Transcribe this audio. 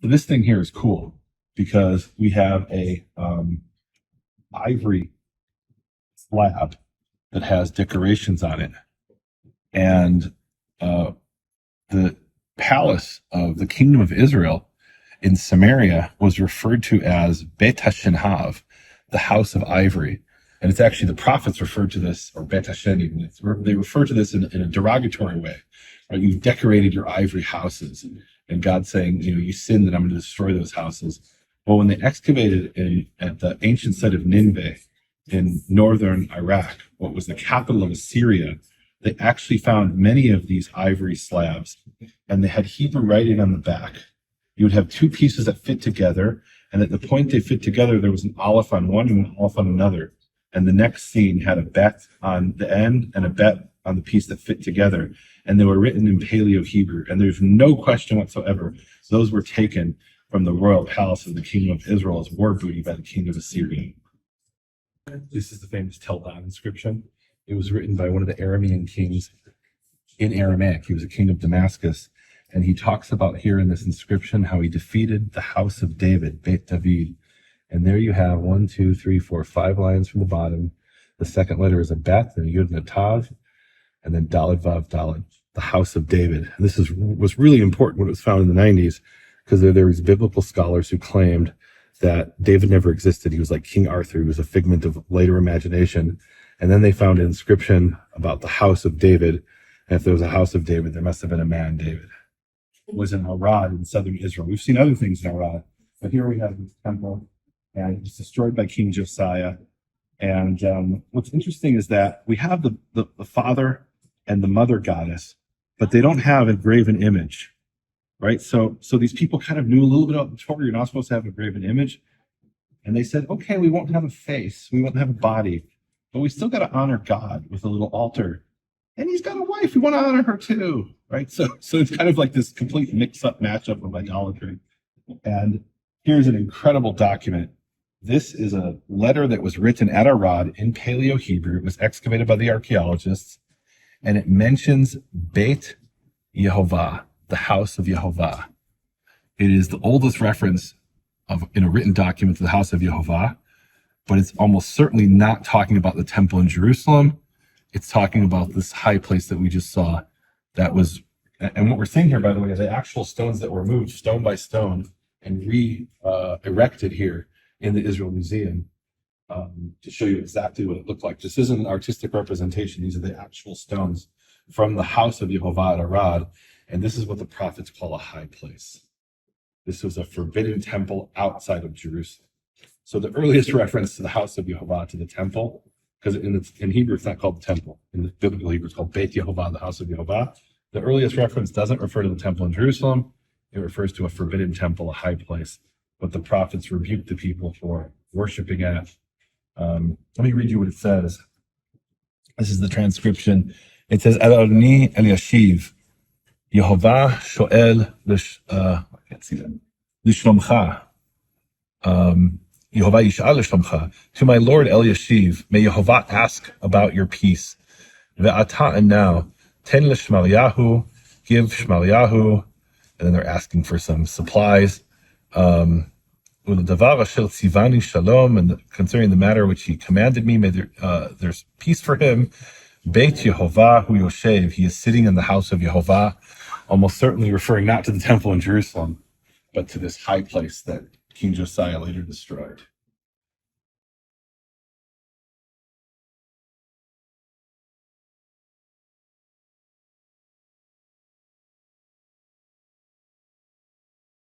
So this thing here is cool because we have a ivory slab that has decorations on it, and the palace of the kingdom of Israel in Samaria was referred to as Bet HaShenhav, the house of ivory. And it's actually the prophets referred to this, or Bet Hashen even, they refer to this in a derogatory way. Right? You've decorated your ivory houses. And God's saying, you sinned and I'm going to destroy those houses. Well, when they excavated at the ancient site of Nineveh in northern Iraq, what was the capital of Assyria, they actually found many of these ivory slabs, and they had Hebrew writing on the back. You would have two pieces that fit together, and at the point they fit together, there was an aleph on one and an aleph on another. And the next scene had a bet on the end and a bet on the piece that fit together. And they were written in Paleo Hebrew. And there's no question whatsoever, those were taken from the royal palace of the kingdom of Israel as war booty by the king of Assyria. This is the famous Tel Dan inscription. It was written by one of the Aramean kings in Aramaic. He was a king of Damascus. And he talks about here in this inscription how he defeated the house of David, Beit David. And there you have 1, 2, 3, 4, 5 lines from the bottom. The second letter is a bet, and a yud and a tav, and then daled vav daled, the house of David. And this was really important when it was found in the 90s, because there was biblical scholars who claimed that David never existed. He was like King Arthur. He was a figment of later imagination. And then they found an inscription about the house of David. And if there was a house of David, there must have been a man, David. It was in Arad in southern Israel. We've seen other things in Arad, but here we have this temple, and it was destroyed by King Josiah. And what's interesting is that we have the father and the mother goddess, but they don't have a graven image, right? So these people kind of knew a little bit about the Torah. You're not supposed to have a graven image. And they said, okay, we won't have a face. We won't have a body, but we still got to honor God with a little altar. And he's got a wife. We want to honor her too, right? So it's kind of like this complete mix-up matchup of idolatry. And here's an incredible document. This is a letter that was written at Arad in Paleo Hebrew. It was excavated by the archaeologists, and it mentions Beit Yehovah, the house of Yehovah. It is the oldest reference in a written document to the house of Yehovah, but it's almost certainly not talking about the temple in Jerusalem. It's talking about this high place that we just saw. And what we're seeing here, by the way, are the actual stones that were moved stone by stone and erected here in the Israel Museum to show you exactly what it looked like. This isn't an artistic representation. These are the actual stones from the house of Yehovah at Arad. And this is what the prophets call a high place. This was a forbidden temple outside of Jerusalem. So the earliest reference to the house of Yehovah, to the temple, because in Hebrew it's not called the temple. In the biblical Hebrew it's called Beit Yehovah, the house of Yehovah. The earliest reference doesn't refer to the temple in Jerusalem. It refers to a forbidden temple, a high place, what the prophets rebuked the people for worshiping at. Let me read you what it says. This is the transcription. It says, Adoni El Yashiv, Yehovah Shoel, I can't see that, Lishlomcha. Yehovah Yish'al Lishlomcha. To my Lord El Yashiv, may Yehovah ask about your peace. Ve'ata, and now, Ten Lishmaliyahu, give Shmaliyahu, and then they're asking for some supplies. And concerning the matter which he commanded me, may there's peace for him. Beit Yehovah hu Yoshev, he is sitting in the house of Yehovah, almost certainly referring not to the temple in Jerusalem, but to this high place that King Josiah later destroyed.